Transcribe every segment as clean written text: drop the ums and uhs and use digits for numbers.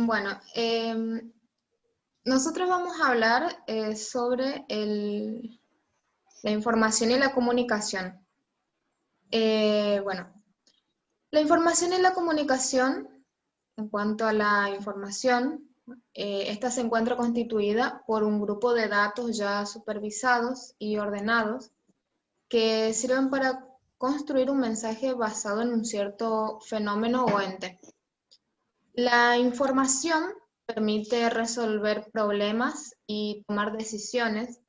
Bueno, nosotros vamos a hablar sobre la información y la comunicación. Bueno, la información y la comunicación, en cuanto a la información, esta se encuentra constituida por un grupo de datos ya supervisados y ordenados que sirven para construir un mensaje basado en un cierto fenómeno o ente. La información permite resolver problemas y tomar decisiones,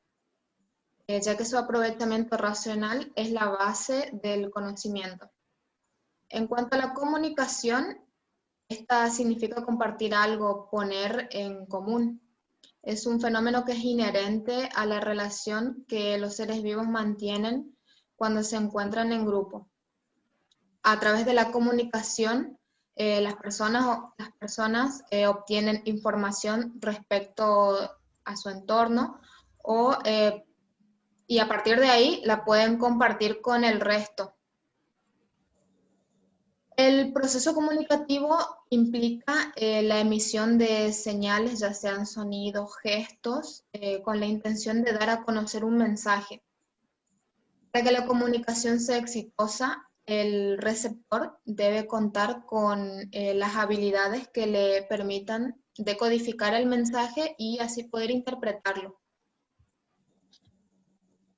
ya que su aprovechamiento racional es la base del conocimiento. En cuanto a la comunicación, esta significa compartir algo, poner en común. Es un fenómeno que es inherente a la relación que los seres vivos mantienen cuando se encuentran en grupo. A través de la comunicación, las personas obtienen información respecto a su entorno y a partir de ahí la pueden compartir con el resto. El proceso comunicativo implica la emisión de señales, ya sean sonidos, gestos, con la intención de dar a conocer un mensaje. Para que la comunicación sea exitosa, el receptor debe contar con las habilidades que le permitan decodificar el mensaje y así poder interpretarlo.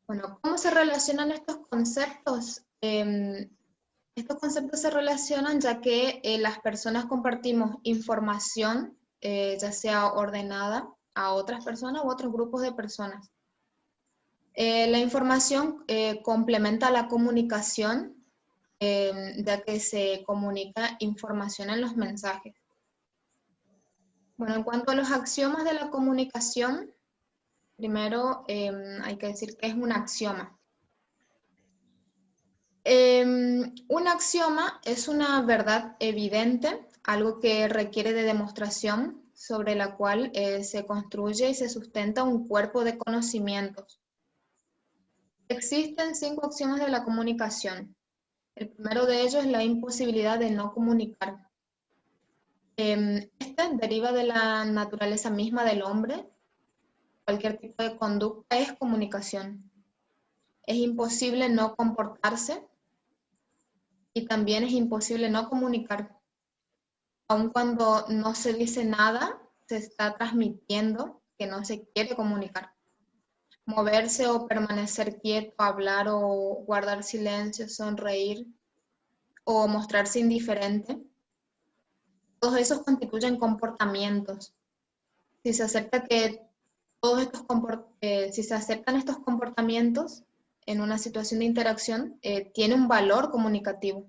Bueno, ¿cómo se relacionan estos conceptos? Estos conceptos se relacionan ya que las personas compartimos información, ya sea ordenada a otras personas u otros grupos de personas. La información complementa la comunicación, ya que se comunica información en los mensajes. Bueno, en cuanto a los axiomas de la comunicación, primero hay que decir que es un axioma. Un axioma es una verdad evidente, algo que requiere de demostración, sobre la cual se construye y se sustenta un cuerpo de conocimientos. Existen 5 axiomas de la comunicación. El primero de ellos es la imposibilidad de no comunicar. Este deriva de la naturaleza misma del hombre. Cualquier tipo de conducta es comunicación. Es imposible no comportarse y también es imposible no comunicar. Aun cuando no se dice nada, se está transmitiendo que no se quiere comunicar. Moverse o permanecer quieto, hablar o guardar silencio, sonreír o mostrarse indiferente, todos esos constituyen comportamientos. Si se acepta que si se aceptan estos comportamientos en una situación de interacción, tiene un valor comunicativo.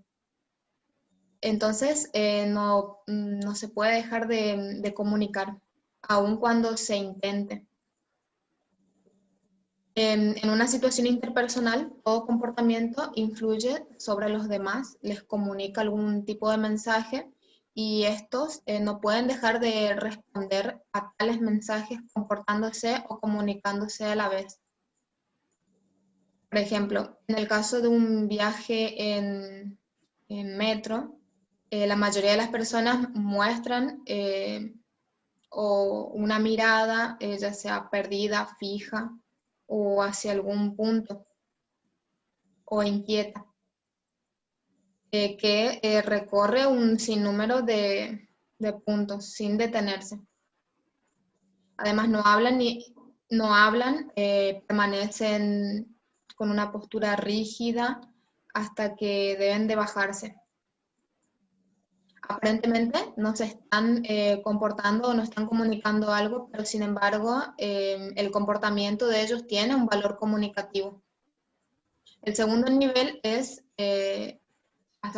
Entonces, no se puede dejar de comunicar, aun cuando se intente. En una situación interpersonal, todo comportamiento influye sobre los demás, les comunica algún tipo de mensaje y estos no pueden dejar de responder a tales mensajes comportándose o comunicándose a la vez. Por ejemplo, en el caso de un viaje en metro, la mayoría de las personas muestran o una mirada, ya sea perdida, fija, o hacia algún punto, o inquieta, que recorre un sinnúmero de puntos sin detenerse. Además no hablan, permanecen con una postura rígida hasta que deben de bajarse. Aparentemente no se están comportando o no están comunicando algo, pero sin embargo el comportamiento de ellos tiene un valor comunicativo. El segundo nivel hace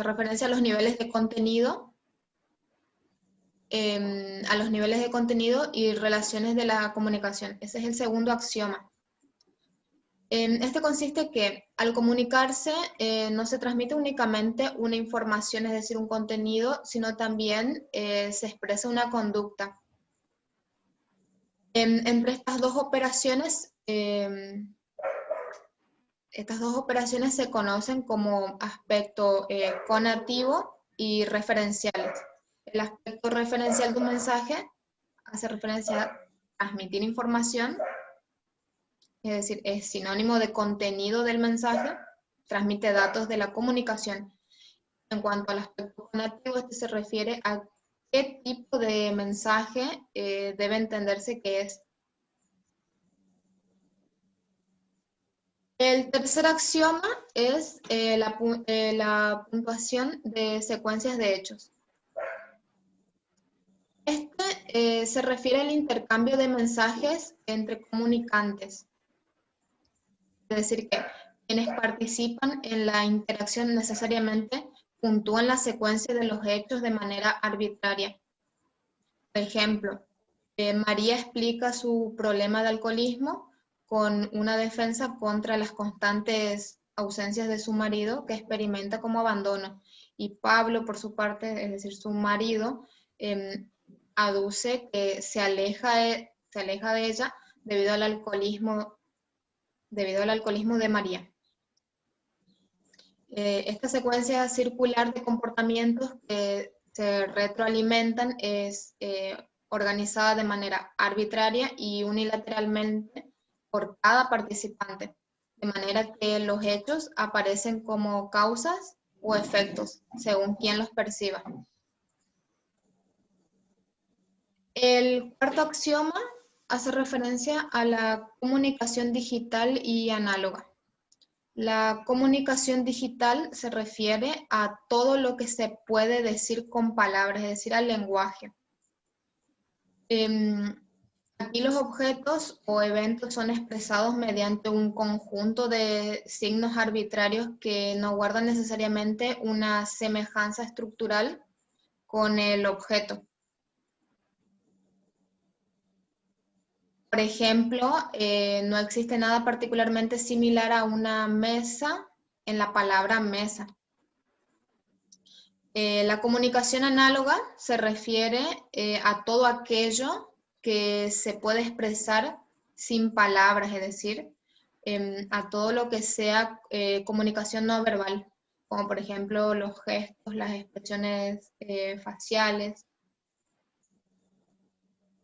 referencia a los niveles de contenido, y relaciones de la comunicación. Ese es el segundo axioma. Este consiste que al comunicarse no se transmite únicamente una información, es decir, un contenido, sino también se expresa una conducta. Entre estas dos operaciones se conocen como aspecto conativo y referenciales. El aspecto referencial de un mensaje hace referencia a transmitir información, es decir, es sinónimo de contenido del mensaje, transmite datos de la comunicación. En cuanto al aspecto conectivo, este se refiere a qué tipo de mensaje debe entenderse que es. El tercer axioma es la puntuación de secuencias de hechos. Este se refiere al intercambio de mensajes entre comunicantes. Es decir, que quienes participan en la interacción necesariamente puntúan la secuencia de los hechos de manera arbitraria. Por ejemplo, María explica su problema de alcoholismo con una defensa contra las constantes ausencias de su marido que experimenta como abandono. Y Pablo, por su parte, es decir, su marido, aduce que se aleja de ella debido al alcoholismo de María. Esta secuencia circular de comportamientos que se retroalimentan es organizada de manera arbitraria y unilateralmente por cada participante, de manera que los hechos aparecen como causas o efectos, según quien los perciba. El cuarto axioma hace referencia a la comunicación digital y análoga. La comunicación digital se refiere a todo lo que se puede decir con palabras, es decir, al lenguaje. Aquí los objetos o eventos son expresados mediante un conjunto de signos arbitrarios que no guardan necesariamente una semejanza estructural con el objeto. Por ejemplo, no existe nada particularmente similar a una mesa en la palabra mesa. La comunicación análoga se refiere a todo aquello que se puede expresar sin palabras, es decir, a todo lo que sea comunicación no verbal, como por ejemplo los gestos, las expresiones faciales.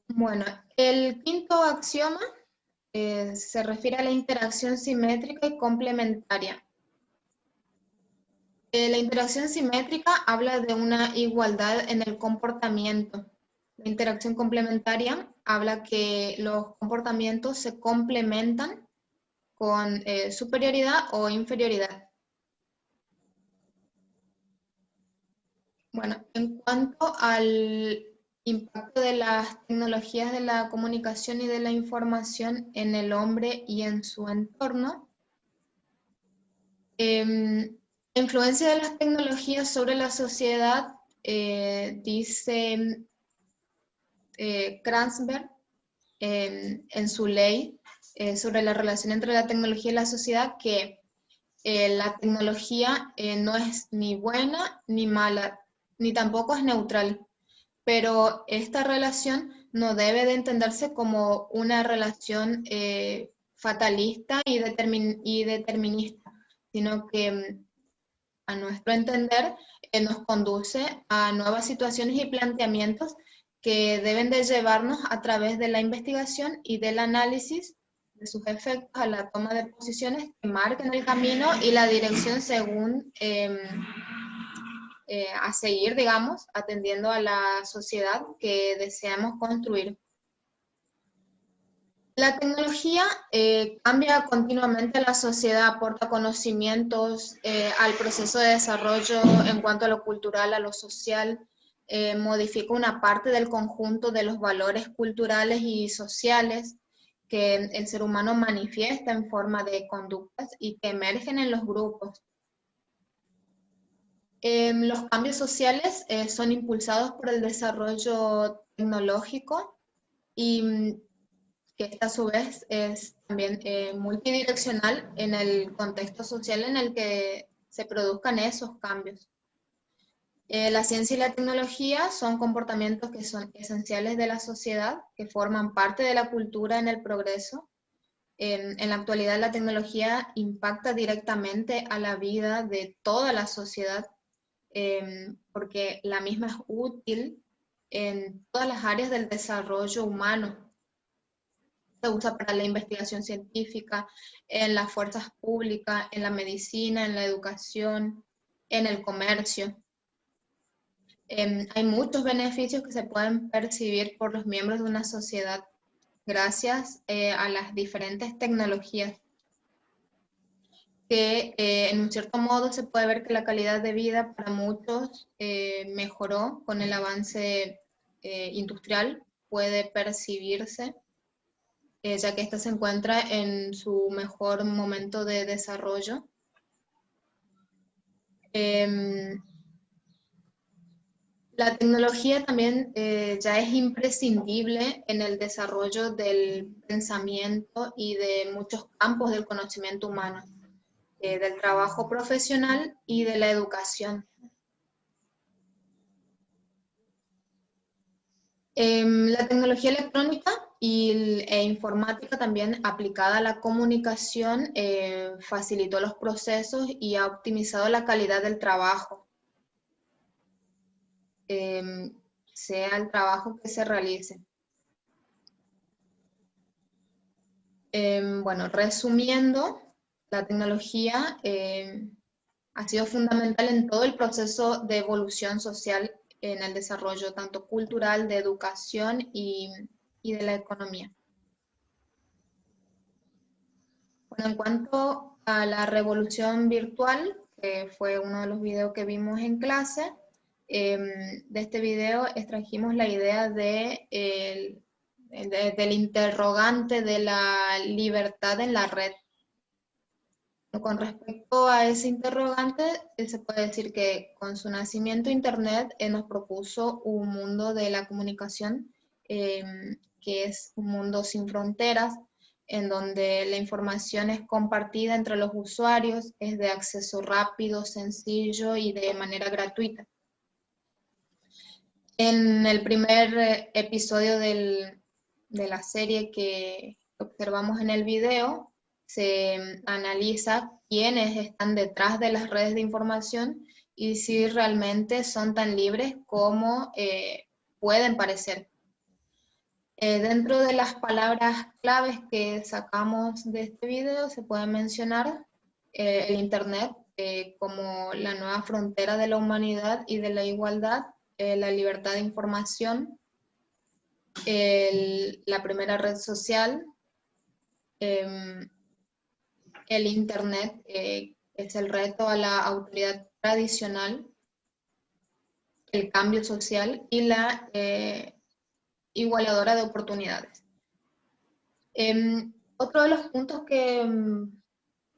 Bueno, el quinto axioma se refiere a la interacción simétrica y complementaria. La interacción simétrica habla de una igualdad en el comportamiento. La interacción complementaria habla que los comportamientos se complementan con superioridad o inferioridad. Bueno, en cuanto al impacto de las tecnologías de la comunicación y de la información en el hombre y en su entorno, la influencia de las tecnologías sobre la sociedad, dice Kranzberg en su ley sobre la relación entre la tecnología y la sociedad, que la tecnología no es ni buena ni mala, ni tampoco es neutral, pero esta relación no debe de entenderse como una relación fatalista y determinista, sino que a nuestro entender nos conduce a nuevas situaciones y planteamientos que deben de llevarnos a través de la investigación y del análisis de sus efectos a la toma de posiciones que marquen el camino y la dirección según a seguir, digamos, atendiendo a la sociedad que deseamos construir. La tecnología cambia continuamente la sociedad, aporta conocimientos al proceso de desarrollo en cuanto a lo cultural, a lo social, modifica una parte del conjunto de los valores culturales y sociales que el ser humano manifiesta en forma de conductas y que emergen en los grupos. Los cambios sociales son impulsados por el desarrollo tecnológico y que esta a su vez es también multidireccional en el contexto social en el que se produzcan esos cambios. La ciencia y la tecnología son comportamientos que son esenciales de la sociedad, que forman parte de la cultura en el progreso. En la actualidad la tecnología impacta directamente a la vida de toda la sociedad porque la misma es útil en todas las áreas del desarrollo humano. Se usa para la investigación científica, en las fuerzas públicas, en la medicina, en la educación, en el comercio. Hay muchos beneficios que se pueden percibir por los miembros de una sociedad gracias a las diferentes tecnologías, que en un cierto modo se puede ver que la calidad de vida para muchos mejoró con el avance industrial, puede percibirse, ya que ésta se encuentra en su mejor momento de desarrollo. La tecnología también ya es imprescindible en el desarrollo del pensamiento y de muchos campos del conocimiento humano, del trabajo profesional y de la educación. La tecnología electrónica e informática también aplicada a la comunicación facilitó los procesos y ha optimizado la calidad del trabajo. Sea el trabajo que se realice. Bueno, resumiendo, la tecnología ha sido fundamental en todo el proceso de evolución social en el desarrollo tanto cultural, de educación y de la economía. Bueno, en cuanto a la revolución virtual, que fue uno de los videos que vimos en clase, de este video extrajimos la idea del interrogante de la libertad en la red. Con respecto a ese interrogante, se puede decir que con su nacimiento Internet nos propuso un mundo de la comunicación que es un mundo sin fronteras, en donde la información es compartida entre los usuarios, es de acceso rápido, sencillo y de manera gratuita. En el primer episodio de la serie que observamos en el video, se analiza quiénes están detrás de las redes de información y si realmente son tan libres como pueden parecer. Dentro de las palabras claves que sacamos de este video se puede mencionar el Internet como la nueva frontera de la humanidad y de la igualdad, la libertad de información, la primera red social, el Internet es el reto a la autoridad tradicional, el cambio social y la igualadora de oportunidades. Otro de los puntos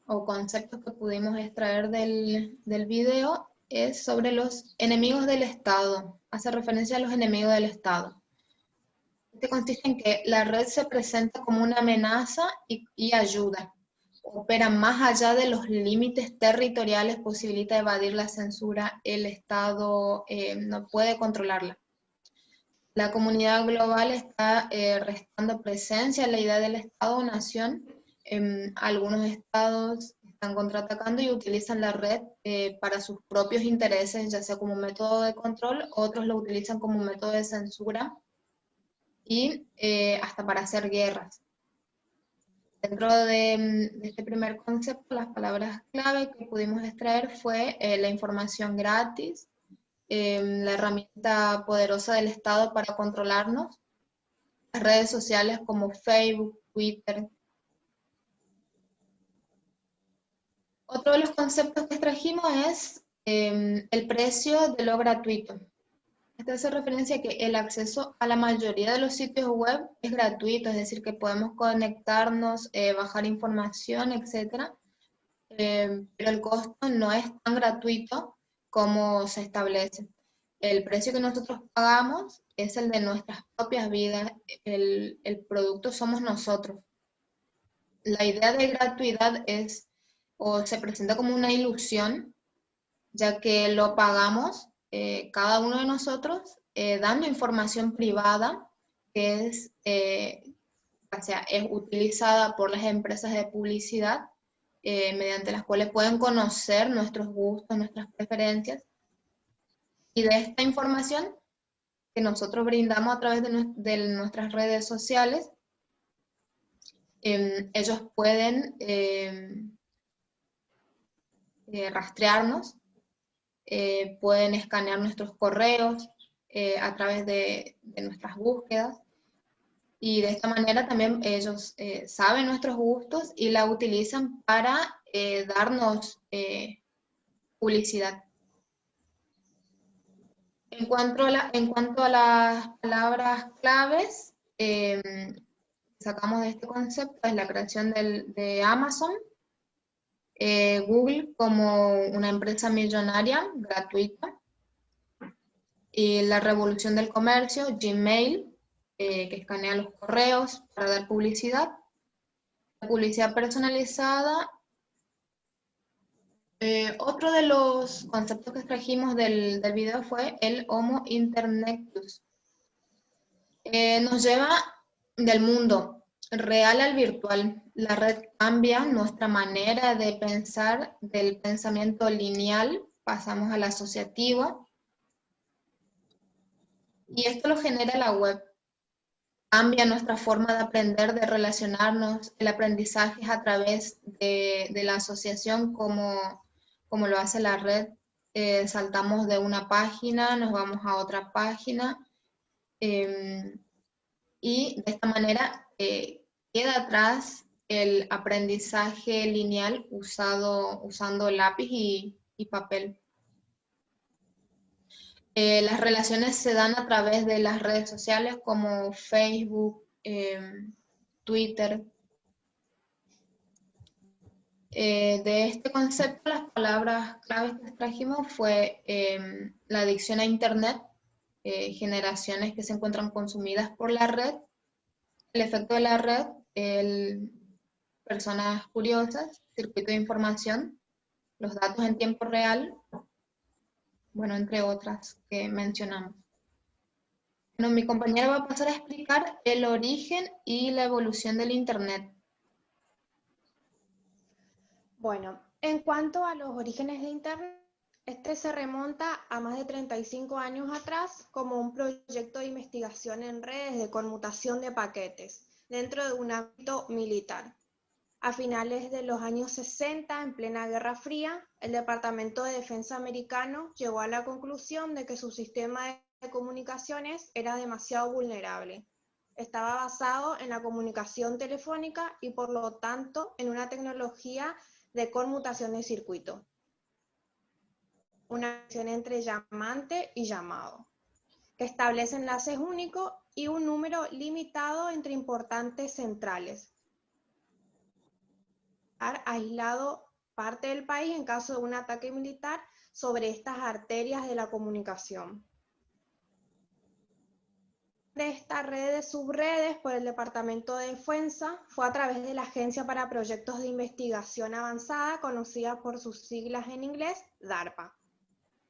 o conceptos que pudimos extraer del video es sobre los enemigos del Estado. Hace referencia a los enemigos del Estado. Este consiste en que la red se presenta como una amenaza y ayuda. Opera más allá de los límites territoriales, posibilita evadir la censura, el Estado no puede controlarla. La comunidad global está restando presencia a la idea del Estado o nación. Algunos estados están contraatacando y utilizan la red para sus propios intereses, ya sea como método de control, otros lo utilizan como método de censura y hasta para hacer guerras. Dentro de este primer concepto, las palabras clave que pudimos extraer fue la información gratis, la herramienta poderosa del Estado para controlarnos, las redes sociales como Facebook, Twitter. Otro de los conceptos que extrajimos es el precio de lo gratuito. Esto hace referencia a que el acceso a la mayoría de los sitios web es gratuito, es decir, que podemos conectarnos, bajar información, etc. Pero el costo no es tan gratuito como se establece. El precio que nosotros pagamos es el de nuestras propias vidas, el producto somos nosotros. La idea de gratuidad o se presenta como una ilusión, ya que lo pagamos cada uno de nosotros dando información privada que es utilizada por las empresas de publicidad mediante las cuales pueden conocer nuestros gustos, nuestras preferencias, Y de esta información que nosotros brindamos a través de nuestras redes sociales, ellos pueden rastrearnos, pueden escanear nuestros correos a través de nuestras búsquedas, y de esta manera también ellos saben nuestros gustos y la utilizan para darnos publicidad. En cuanto a las palabras claves, sacamos de este concepto es la creación de Amazon, Google como una empresa millonaria gratuita, y la revolución del comercio, Gmail, que escanea los correos para dar publicidad, la publicidad personalizada. Otro de los conceptos que extrajimos del video fue el Homo Internetus. Nos lleva del mundo real al virtual. La red cambia nuestra manera de pensar del pensamiento lineal, pasamos al asociativo, y esto lo genera la web. Cambia nuestra forma de aprender, de relacionarnos. El aprendizaje es a través de la asociación, como lo hace la red. Saltamos de una página, nos vamos a otra página, y de esta manera queda atrás el aprendizaje lineal usando lápiz y papel. Las relaciones se dan a través de las redes sociales como Facebook, Twitter. De este concepto, las palabras claves que extrajimos fue la adicción a Internet, generaciones que se encuentran consumidas por la red, el efecto de la red, personas curiosas, circuito de información, los datos en tiempo real, bueno, entre otras que mencionamos. Bueno, mi compañera va a pasar a explicar el origen y la evolución del Internet. Bueno, en cuanto a los orígenes de Internet, este se remonta a más de 35 años atrás como un proyecto de investigación en redes de conmutación de paquetes dentro de un ámbito militar. A finales de los años 60, en plena Guerra Fría, el Departamento de Defensa americano llegó a la conclusión de que su sistema de comunicaciones era demasiado vulnerable. Estaba basado en la comunicación telefónica y por lo tanto en una tecnología de conmutación de circuito, una acción entre llamante y llamado, que establece enlaces únicos y un número limitado entre importantes centrales, aislado parte del país en caso de un ataque militar sobre estas arterias de la comunicación. De esta red de subredes por el Departamento de Defensa fue a través de la Agencia para Proyectos de Investigación Avanzada, conocida por sus siglas en inglés, DARPA.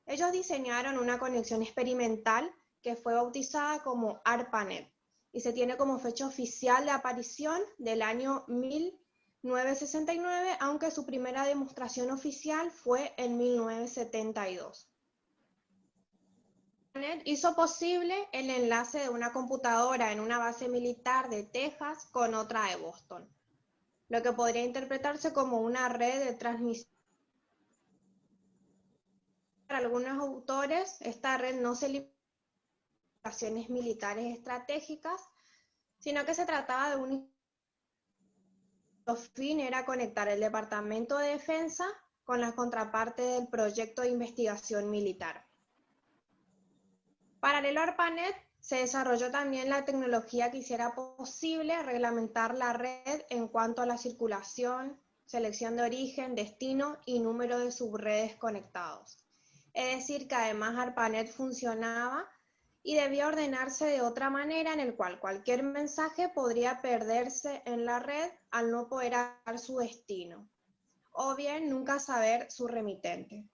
Ellos diseñaron una conexión experimental que fue bautizada como ARPANET y se tiene como fecha oficial de aparición del año 1969, aunque su primera demostración oficial fue en 1972. ARPANET hizo posible el enlace de una computadora en una base militar de Texas con otra de Boston, lo que podría interpretarse como una red de transmisión. Para algunos autores, esta red no se limitaba a operaciones militares estratégicas, sino que se trataba de un fin era conectar el Departamento de Defensa con la contraparte del proyecto de investigación militar. Paralelo a ARPANET, se desarrolló también la tecnología que hiciera posible reglamentar la red en cuanto a la circulación, selección de origen, destino y número de subredes conectados. Es decir, que además ARPANET funcionaba y debía ordenarse de otra manera en el cual cualquier mensaje podría perderse en la red al no poder dar su destino, o bien nunca saber su remitente.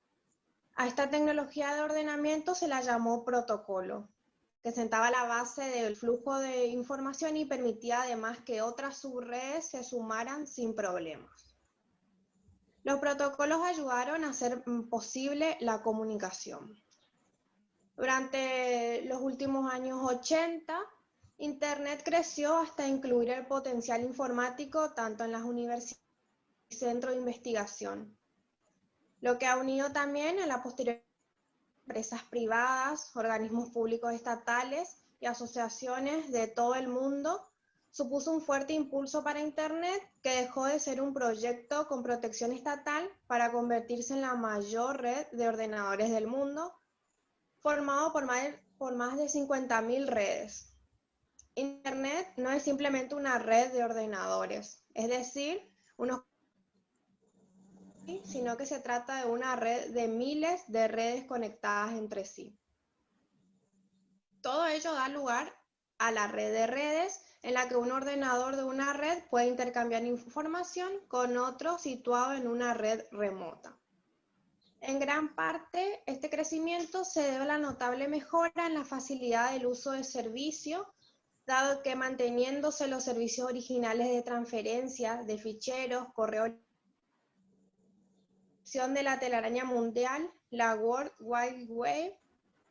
A esta tecnología de ordenamiento se la llamó protocolo, que sentaba la base del flujo de información y permitía además que otras subredes se sumaran sin problemas. Los protocolos ayudaron a hacer posible la comunicación. Durante los últimos años 80, Internet creció hasta incluir el potencial informático tanto en las universidades como en centros de investigación, lo que ha unido también a la posterior empresas privadas, organismos públicos estatales y asociaciones de todo el mundo. Supuso un fuerte impulso para Internet, que dejó de ser un proyecto con protección estatal para convertirse en la mayor red de ordenadores del mundo, formado por más de 50.000 redes. Internet no es simplemente una red de ordenadores, es decir, sino que se trata de una red de miles de redes conectadas entre sí. Todo ello da lugar a la red de redes, en la que un ordenador de una red puede intercambiar información con otro situado en una red remota. En gran parte, este crecimiento se debe a la notable mejora en la facilidad del uso del servicio, dado que manteniéndose los servicios originales de transferencia de ficheros, correo de la telaraña mundial, la World Wide Web,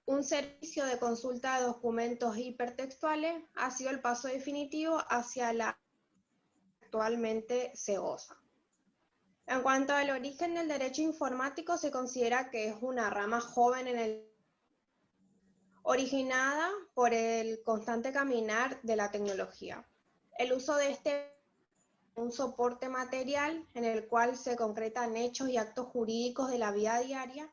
un servicio de consulta de documentos hipertextuales, ha sido el paso definitivo hacia la que actualmente se goza. En cuanto al origen del derecho informático, se considera que es una rama joven originada por el constante caminar de la tecnología. El uso de un soporte material en el cual se concretan hechos y actos jurídicos de la vida diaria,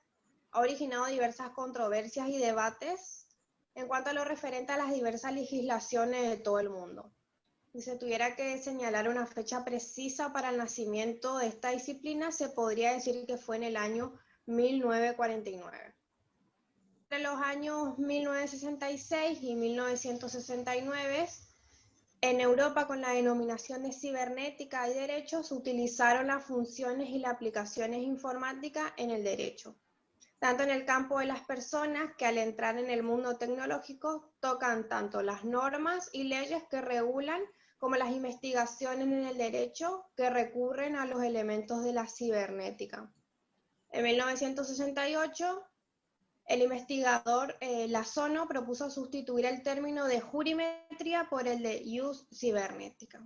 ha originado diversas controversias y debates en cuanto a lo referente a las diversas legislaciones de todo el mundo. Si se tuviera que señalar una fecha precisa para el nacimiento de esta disciplina, se podría decir que fue en el año 1949. Entre los años 1966 y 1969, en Europa, con la denominación de cibernética y derecho, se utilizaron las funciones y las aplicaciones informáticas en el derecho, tanto en el campo de las personas que al entrar en el mundo tecnológico tocan tanto las normas y leyes que regulan como las investigaciones en el derecho que recurren a los elementos de la cibernética. En 1968, el investigador Lazono propuso sustituir el término de jurimetría por el de jus cibernética.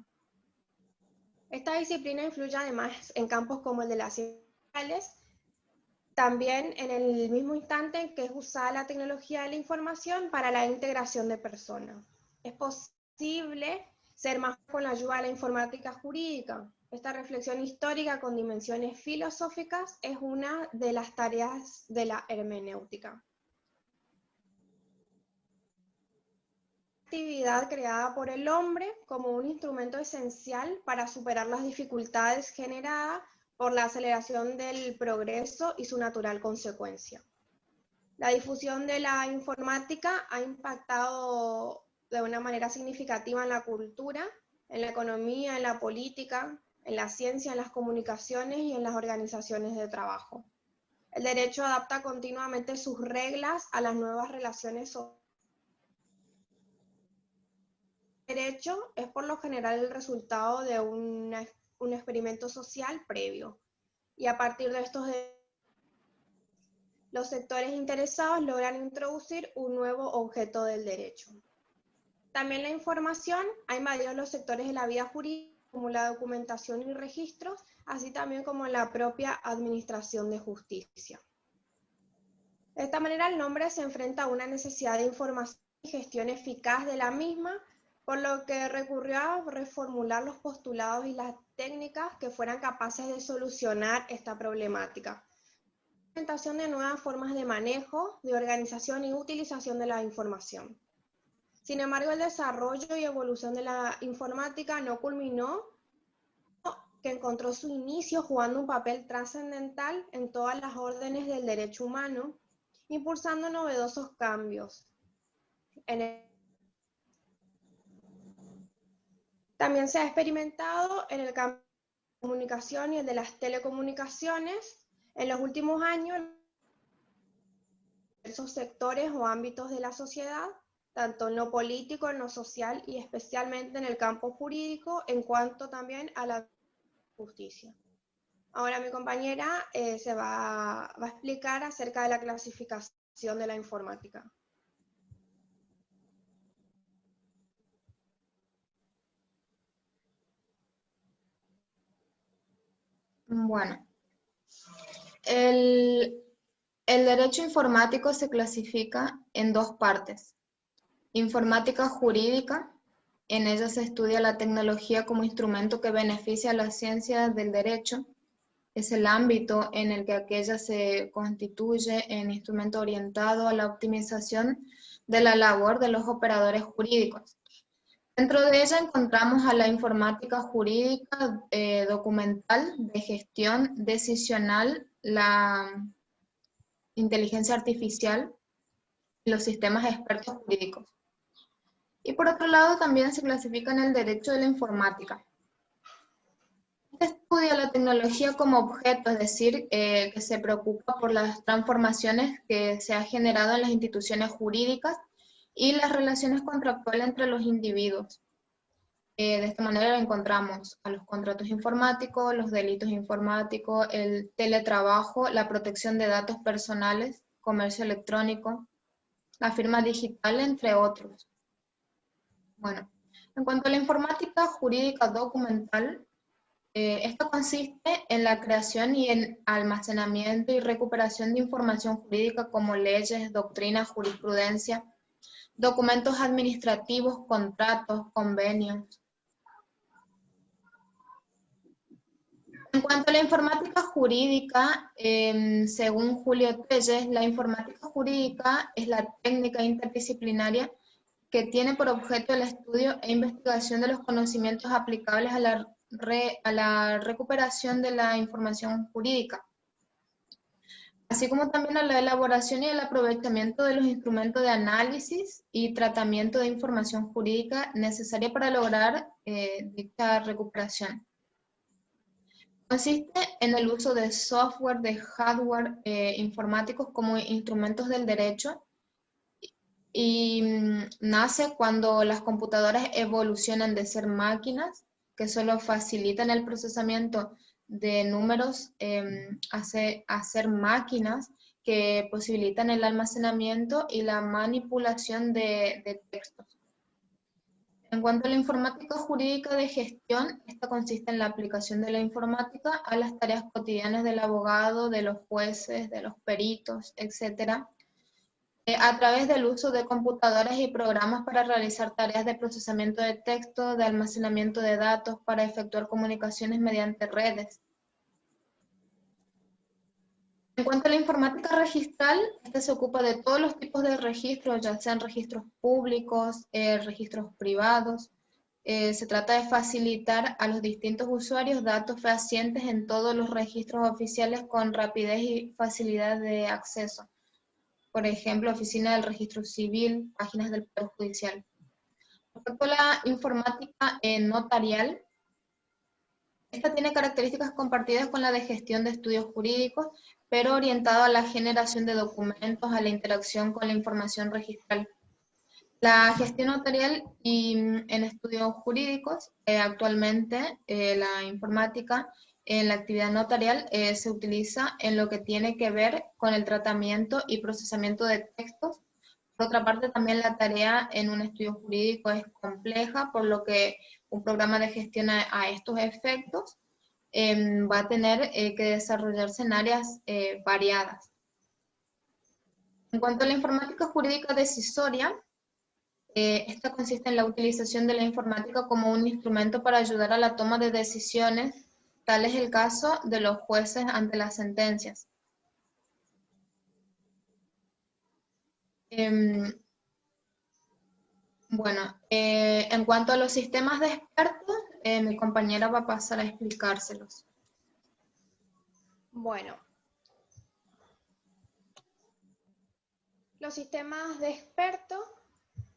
Esta disciplina influye además en campos como el de las ciencias sociales, también en el mismo instante en que es usada la tecnología de la información para la integración de personas. Es posible ser más con la ayuda de la informática jurídica. Esta reflexión histórica con dimensiones filosóficas es una de las tareas de la hermenéutica. Actividad creada por el hombre como un instrumento esencial para superar las dificultades generadas por la aceleración del progreso y su natural consecuencia. La difusión de la informática ha impactado de una manera significativa en la cultura, en la economía, en la política, en la ciencia, en las comunicaciones y en las organizaciones de trabajo. El derecho adapta continuamente sus reglas a las nuevas relaciones sociales. El derecho es por lo general el resultado de un experimento social previo, y a partir de estos los sectores interesados logran introducir un nuevo objeto del derecho. También la información ha invadido los sectores de la vida jurídica, como la documentación y registros, así también como la propia administración de justicia. De esta manera, el hombre se enfrenta a una necesidad de información y gestión eficaz de la misma, por lo que recurrió a reformular los postulados y las técnicas que fueran capaces de solucionar esta problemática. La implementación de nuevas formas de manejo, de organización y utilización de la información. Sin embargo, el desarrollo y evolución de la informática no culminó, que encontró su inicio jugando un papel trascendental en todas las órdenes del derecho humano, impulsando novedosos cambios. También se ha experimentado en el campo de la comunicación y el de las telecomunicaciones. En los últimos años, diversos sectores o ámbitos de la sociedad, tanto en lo político, en lo social y especialmente en el campo jurídico, en cuanto también a la justicia. Ahora mi compañera se va a explicar acerca de la clasificación de la informática. Bueno, el derecho informático se clasifica en dos partes. Informática jurídica, en ella se estudia la tecnología como instrumento que beneficia a la ciencia del derecho. Es el ámbito en el que aquella se constituye en instrumento orientado a la optimización de la labor de los operadores jurídicos. Dentro de ella encontramos a la informática jurídica documental, de gestión decisional, la inteligencia artificial y los sistemas expertos jurídicos. Y por otro lado también se clasifica en el derecho de la informática. Estudia la tecnología como objeto, es decir, que se preocupa por las transformaciones que se han generado en las instituciones jurídicas y las relaciones contractuales entre los individuos. De esta manera encontramos a los contratos informáticos, los delitos informáticos, el teletrabajo, la protección de datos personales, comercio electrónico, la firma digital, entre otros. Bueno, en cuanto a la informática jurídica documental, esta consiste en la creación y en almacenamiento y recuperación de información jurídica como leyes, doctrinas, jurisprudencia, documentos administrativos, contratos, convenios. En cuanto a la informática jurídica, según Julio Telles, la informática jurídica es la técnica interdisciplinaria que tiene por objeto el estudio e investigación de los conocimientos aplicables a la recuperación de la información jurídica, así como también a la elaboración y el aprovechamiento de los instrumentos de análisis y tratamiento de información jurídica necesaria para lograr dicha recuperación. Consiste en el uso de software, de hardware informáticos como instrumentos del derecho y nace cuando las computadoras evolucionan de ser máquinas que solo facilitan el procesamiento de números a ser máquinas que posibilitan el almacenamiento y la manipulación de textos. En cuanto a la informática jurídica de gestión, esta consiste en la aplicación de la informática a las tareas cotidianas del abogado, de los jueces, de los peritos, etc., a través del uso de computadoras y programas para realizar tareas de procesamiento de texto, de almacenamiento de datos, para efectuar comunicaciones mediante redes. En cuanto a la informática registral, esta se ocupa de todos los tipos de registros, ya sean registros públicos, registros privados. Se trata de facilitar a los distintos usuarios datos fehacientes en todos los registros oficiales con rapidez y facilidad de acceso. Por ejemplo, oficina del registro civil, páginas del Poder Judicial. Respecto a la informática notarial, esta tiene características compartidas con la de gestión de estudios jurídicos, pero orientado a la generación de documentos, a la interacción con la información registral. La gestión notarial y en estudios jurídicos, actualmente la informática en la actividad notarial se utiliza en lo que tiene que ver con el tratamiento y procesamiento de textos. Por otra parte, también la tarea en un estudio jurídico es compleja, por lo que un programa de gestión a estos efectos va a tener que desarrollarse en áreas variadas. En cuanto a la informática jurídica decisoria, esta consiste en la utilización de la informática como un instrumento para ayudar a la toma de decisiones, tal es el caso de los jueces ante las sentencias. Bueno, en cuanto a los sistemas de expertos, mi compañera va a pasar a explicárselos. Bueno, los sistemas de expertos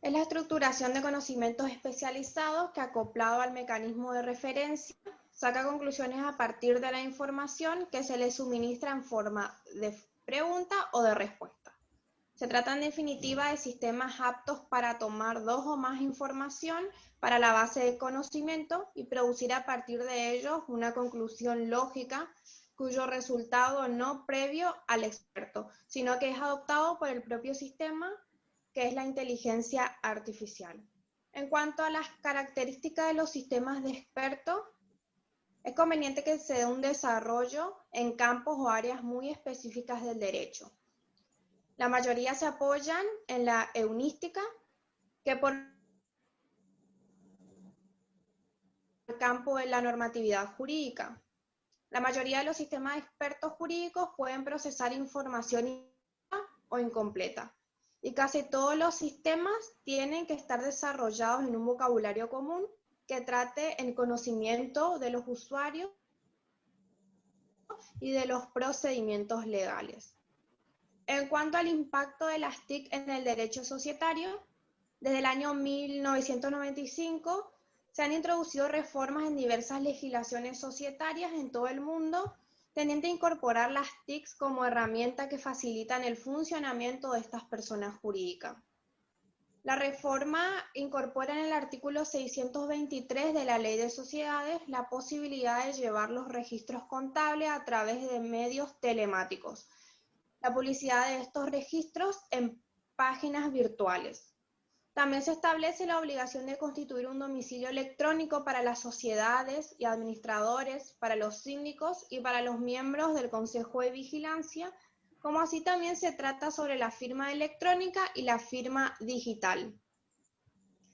es la estructuración de conocimientos especializados que, acoplado al mecanismo de referencia, saca conclusiones a partir de la información que se le suministra en forma de pregunta o de respuesta. Se trata en definitiva de sistemas aptos para tomar dos o más información para la base de conocimiento y producir a partir de ellos una conclusión lógica cuyo resultado no previo al experto, sino que es adoptado por el propio sistema, que es la inteligencia artificial. En cuanto a las características de los sistemas de expertos, es conveniente que se dé un desarrollo en campos o áreas muy específicas del derecho. La mayoría se apoyan en la heurística, que por el campo de la normatividad jurídica. La mayoría de los sistemas de expertos jurídicos pueden procesar información o incompleta, y casi todos los sistemas tienen que estar desarrollados en un vocabulario común que trate el conocimiento de los usuarios y de los procedimientos legales. En cuanto al impacto de las TIC en el derecho societario, desde el año 1995 se han introducido reformas en diversas legislaciones societarias en todo el mundo, tendiendo a incorporar las TICs como herramienta que facilitan el funcionamiento de estas personas jurídicas. La reforma incorpora en el artículo 623 de la Ley de Sociedades la posibilidad de llevar los registros contables a través de medios telemáticos, la publicidad de estos registros en páginas virtuales. También se establece la obligación de constituir un domicilio electrónico para las sociedades y administradores, para los síndicos y para los miembros del Consejo de Vigilancia, como así también se trata sobre la firma electrónica y la firma digital.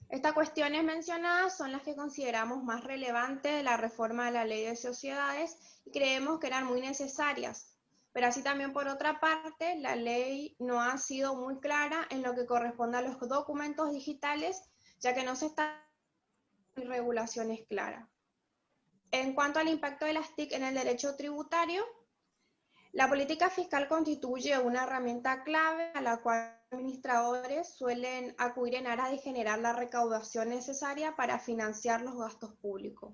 Estas cuestiones mencionadas son las que consideramos más relevantes de la reforma de la Ley de Sociedades y creemos que eran muy necesarias. Pero así también, por otra parte, la ley no ha sido muy clara en lo que corresponde a los documentos digitales, ya que no se están regulaciones claras. En cuanto al impacto de las TIC en el derecho tributario, la política fiscal constituye una herramienta clave a la cual los administradores suelen acudir en aras de generar la recaudación necesaria para financiar los gastos públicos.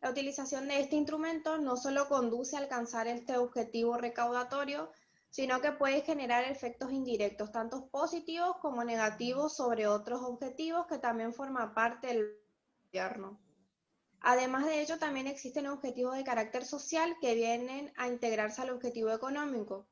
La utilización de este instrumento no solo conduce a alcanzar este objetivo recaudatorio, sino que puede generar efectos indirectos, tanto positivos como negativos, sobre otros objetivos que también forman parte del gobierno. Además de ello, también existen objetivos de carácter social que vienen a integrarse al objetivo económico,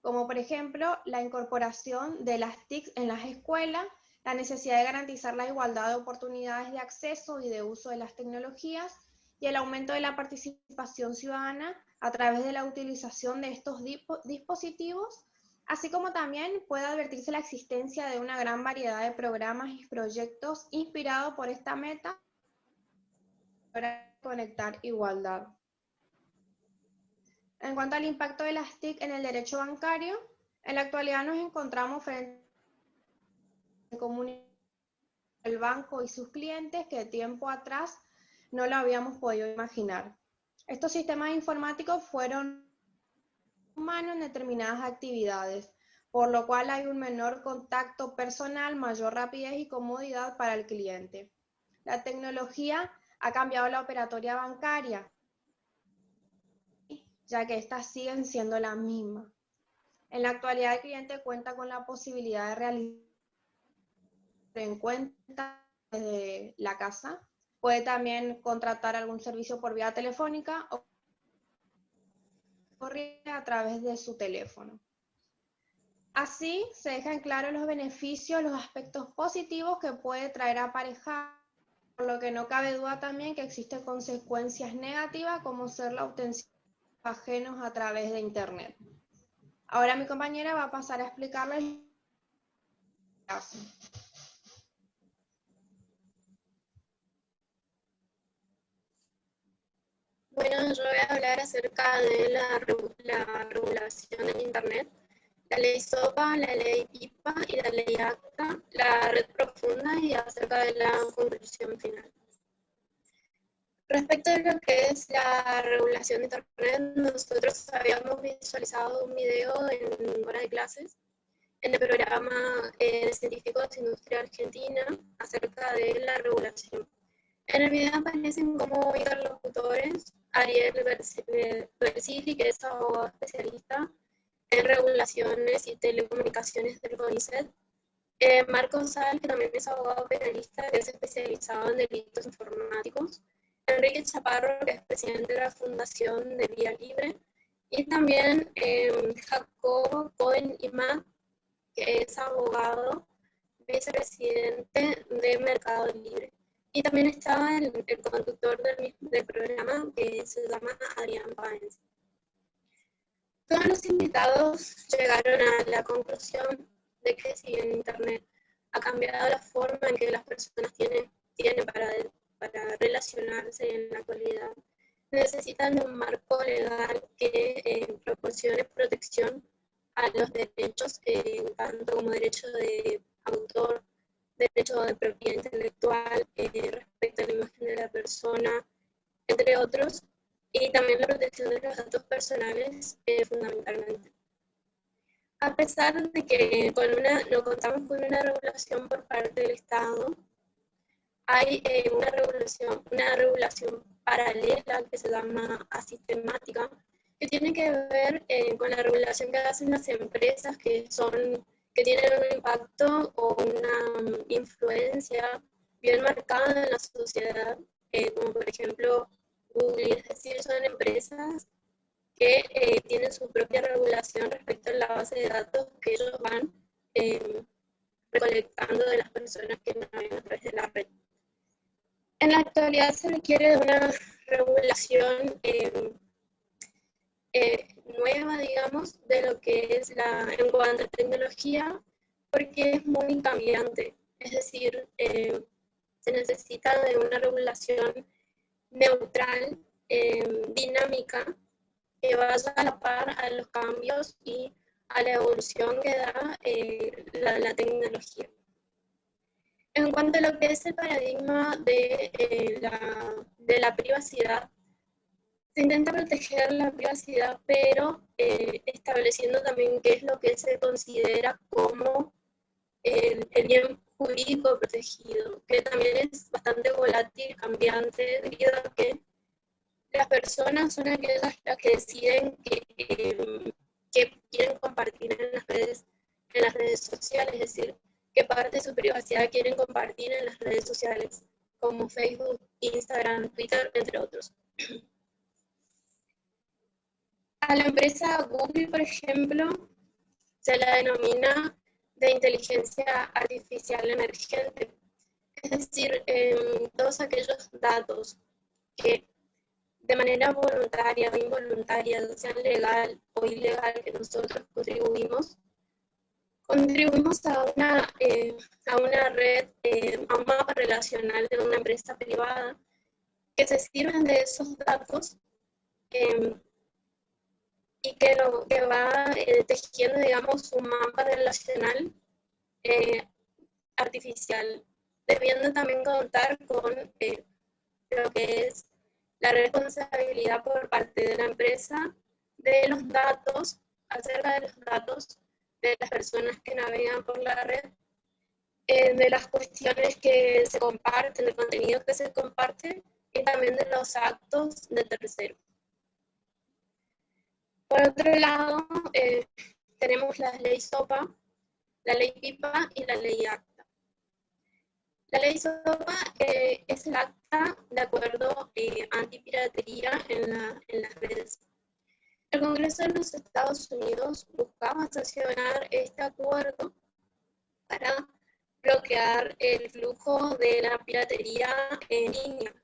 como por ejemplo la incorporación de las TIC en las escuelas, la necesidad de garantizar la igualdad de oportunidades de acceso y de uso de las tecnologías, y el aumento de la participación ciudadana a través de la utilización de estos dispositivos, así como también puede advertirse la existencia de una gran variedad de programas y proyectos inspirados por esta meta para conectar igualdad. En cuanto al impacto de las TIC en el derecho bancario, en la actualidad nos encontramos frente a el banco y sus clientes que tiempo atrás no lo habíamos podido imaginar. Estos sistemas informáticos fueron humanos en determinadas actividades, por lo cual hay un menor contacto personal, mayor rapidez y comodidad para el cliente. La tecnología ha cambiado la operatoria bancaria, ya que estas siguen siendo las mismas. En la actualidad el cliente cuenta con la posibilidad de realizar en cuenta desde la casa. Puede también contratar algún servicio por vía telefónica o a través de su teléfono. Así se dejan claros los beneficios, los aspectos positivos que puede traer aparejado, por lo que no cabe duda también que existen consecuencias negativas como ser la obtención de ajenos a través de Internet. Ahora mi compañera va a pasar a explicarles el caso. Bueno, yo voy a hablar acerca de la regulación en Internet, la ley SOPA, la ley IPA y la ley ACTA, la red profunda y acerca de la conclusión final. Respecto a lo que es la regulación de Internet, nosotros habíamos visualizado un video en hora de clases en el programa de Científicos de Industria Argentina acerca de la regulación. En el video aparecen como interlocutores Ariel Versili, que es abogado especialista en regulaciones y telecomunicaciones del CONICET, Marco Sal, que también es abogado penalista, que es especializado en delitos informáticos, Enrique Chaparro, que es presidente de la Fundación de Vía Libre, Y también Jacobo Cohen-Imad, que es abogado, vicepresidente de Mercado Libre. Y también estaba el conductor del programa, que se llama Adrián Páez. Todos los invitados llegaron a la conclusión de que si bien Internet ha cambiado la forma en que las personas tienen para relacionarse en la actualidad, necesitan de un marco legal que proporcione protección a los derechos, tanto como derecho de autor, derecho de propiedad intelectual, respecto a la imagen de la persona, entre otros, y también la protección de los datos personales, fundamentalmente. A pesar de que no contamos con una regulación por parte del Estado, hay una regulación paralela que se llama asistemática, que tiene que ver con la regulación que hacen las empresas que tienen un impacto o una influencia bien marcada en la sociedad, como por ejemplo Google, es decir, son empresas que tienen su propia regulación respecto a la base de datos que ellos van recolectando de las personas que navegan a través de la red. En la actualidad se requiere de una regulación nueva, digamos, de lo que es en cuanto a tecnología, porque es muy cambiante. Es decir, se necesita de una regulación neutral, dinámica, que vaya a la par a los cambios y a la evolución que da la tecnología. En cuanto a lo que es el paradigma de la privacidad, se intenta proteger la privacidad, pero estableciendo también qué es lo que se considera como el bien jurídico protegido, que también es bastante volátil, cambiante, debido a que las personas son aquellas las que deciden que quieren compartir en las redes sociales, es decir, qué parte de su privacidad quieren compartir en las redes sociales, como Facebook, Instagram, Twitter, entre otros. A la empresa Google, por ejemplo, se la denomina de inteligencia artificial emergente, es decir, todos aquellos datos que de manera voluntaria o involuntaria, sean legal o ilegal, que nosotros contribuimos a una red, a un mapa relacional de una empresa privada, que se sirven de esos datos y que va tejiendo, digamos, un mapa relacional artificial, debiendo también contar con lo que es la responsabilidad por parte de la empresa de los datos, acerca de los datos de las personas que navegan por la red, de las cuestiones que se comparten, del contenido que se comparte, y también de los actos de terceros. Por otro lado, tenemos la ley SOPA, la ley PIPA y la ley ACTA. La ley SOPA es el acta de acuerdo antipiratería en las redes. El Congreso de los Estados Unidos buscaba sancionar este acuerdo para bloquear el flujo de la piratería en línea.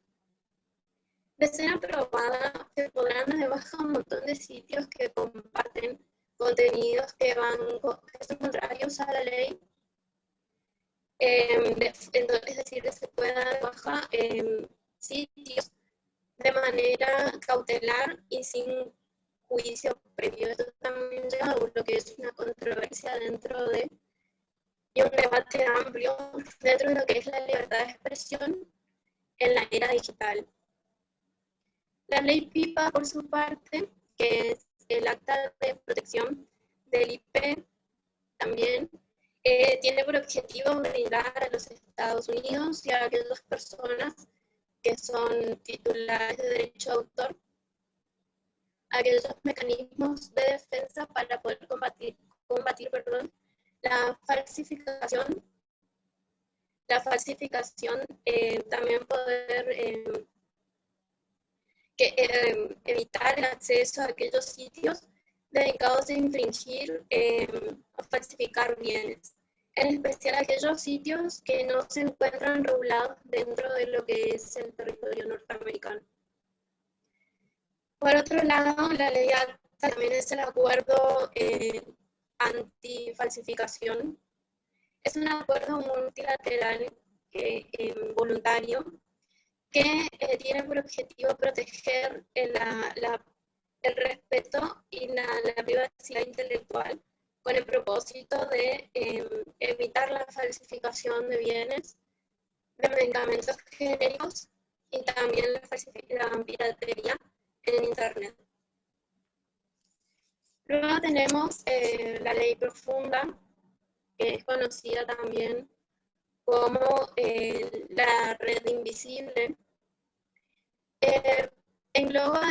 De ser aprobada, se podrán dar de baja un montón de sitios que comparten contenidos que son contrarios a la ley. Es decir, se puede dar de baja sitios de manera cautelar y sin juicio previo. Esto también lleva a lo que es una controversia y un debate amplio dentro de lo que es la libertad de expresión en la era digital. La ley PIPA, por su parte, que es el acta de protección del IP, también tiene por objetivo brindar a los Estados Unidos y a aquellas personas que son titulares de derecho de autor aquellos mecanismos de defensa para poder combatir la falsificación, también poder evitar el acceso a aquellos sitios dedicados a infringir o falsificar bienes, en especial aquellos sitios que no se encuentran regulados dentro de lo que es el territorio norteamericano. Por otro lado, la ley ACTA también es el acuerdo antifalsificación. Es un acuerdo multilateral voluntario que tiene por objetivo proteger el respeto y la privacidad intelectual con el propósito de evitar la falsificación de bienes, de medicamentos genéricos y también la piratería en Internet. Luego tenemos la ley profunda, que es conocida también como la red invisible. Engloba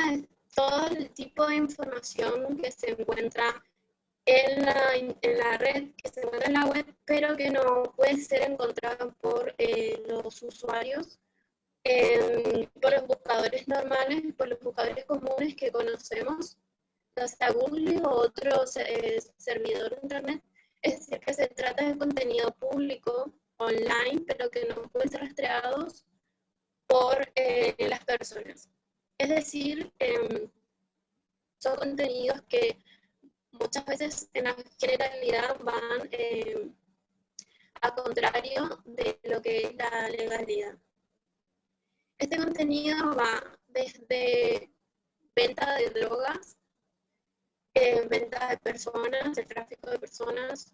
todo el tipo de información que se encuentra en la red, que se encuentra en la web, pero que no puede ser encontrada por los usuarios, por los buscadores normales, por los buscadores comunes que conocemos, ya sea Google o otro servidor de Internet. Es decir, que se trata de contenido público, online, pero que no pueden ser rastreados por las personas. Es decir, son contenidos que muchas veces en la generalidad van a contrario de lo que es la legalidad. Este contenido va desde venta de drogas, venta de personas, el tráfico de personas,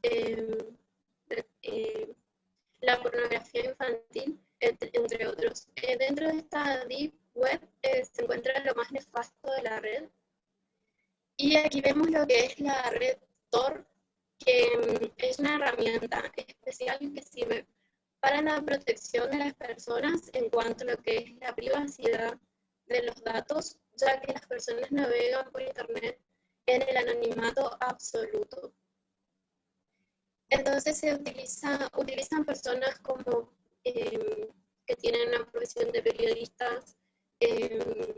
la pornografía infantil, entre otros. Dentro de esta Deep Web se encuentra lo más nefasto de la red. Y aquí vemos lo que es la red Tor, que es una herramienta especial que sirve para la protección de las personas en cuanto a lo que es la privacidad de los datos, ya que las personas navegan por Internet en el anonimato absoluto. Entonces se utilizan personas como que tienen una profesión de periodistas,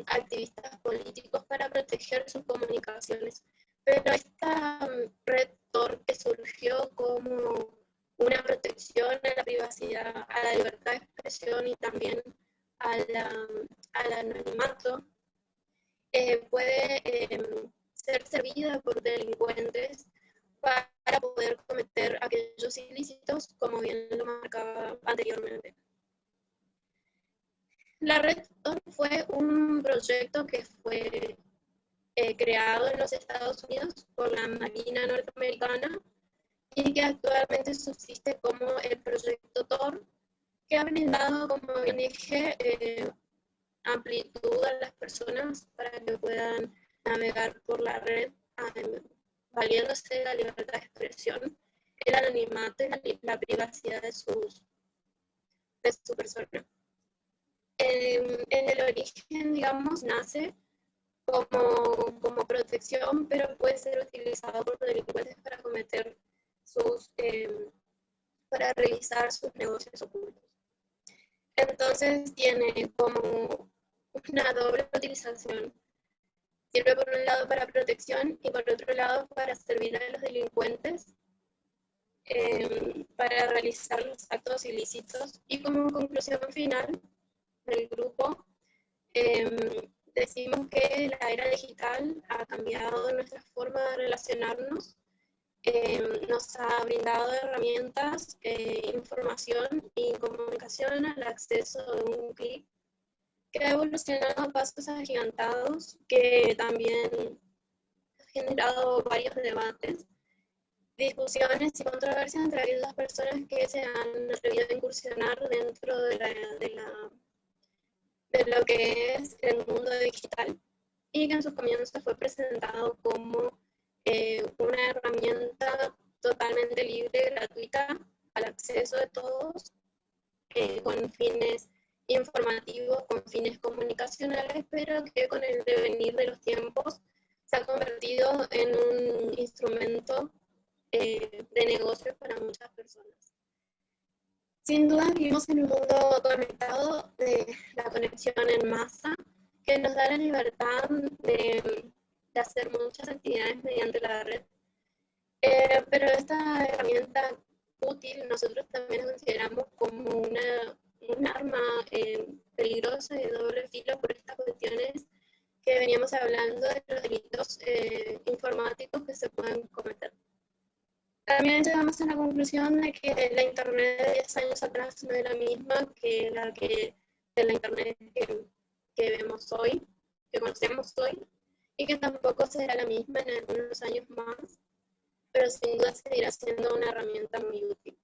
activistas políticos para proteger sus comunicaciones. Pero esta red Tor que surgió como una protección a la privacidad, a la libertad de expresión y también al anonimato, puede ser servida por delincuentes para poder cometer aquellos ilícitos, como bien lo marcaba anteriormente. La red Tor fue un proyecto que fue creado en los Estados Unidos por la Marina norteamericana y que actualmente subsiste como el proyecto Tor, que ha brindado, como bien dije, amplitud a las personas para que puedan navegar por la red valiéndose de la libertad de expresión, el anonimato y la privacidad de su persona. En el origen, digamos, nace como protección, pero puede ser utilizado por delincuentes para cometer para realizar sus negocios ocultos. Entonces tiene como una doble utilización. Sirve por un lado para protección y por otro lado para servir a los delincuentes para realizar los actos ilícitos. Y como conclusión final del grupo, decimos que la era digital ha cambiado nuestra forma de relacionarnos, nos ha brindado herramientas, información y comunicación al acceso de un clic, que ha evolucionado a pasos agigantados, que también ha generado varios debates, discusiones y controversias entre aquellas personas que se han atrevido a incursionar dentro de lo que es el mundo digital, y que en sus comienzos fue presentado como una herramienta totalmente libre, gratuita, al acceso de todos, con fines informativos, con fines comunicacionales, pero que con el devenir de los tiempos se ha convertido en un instrumento de negocios para muchas personas. Sin duda vivimos en un mundo conectado de la conexión en masa, que nos da la libertad de hacer muchas actividades mediante la red. Pero esta herramienta útil nosotros también la consideramos como un arma peligrosa y de doble filo por estas cuestiones que veníamos hablando de los delitos informáticos que se pueden cometer. También llegamos a la conclusión de que la Internet de 10 años atrás no es la misma que de la Internet que vemos hoy, que conocemos hoy, y que tampoco será la misma en algunos años más, pero sin duda seguirá siendo una herramienta muy útil.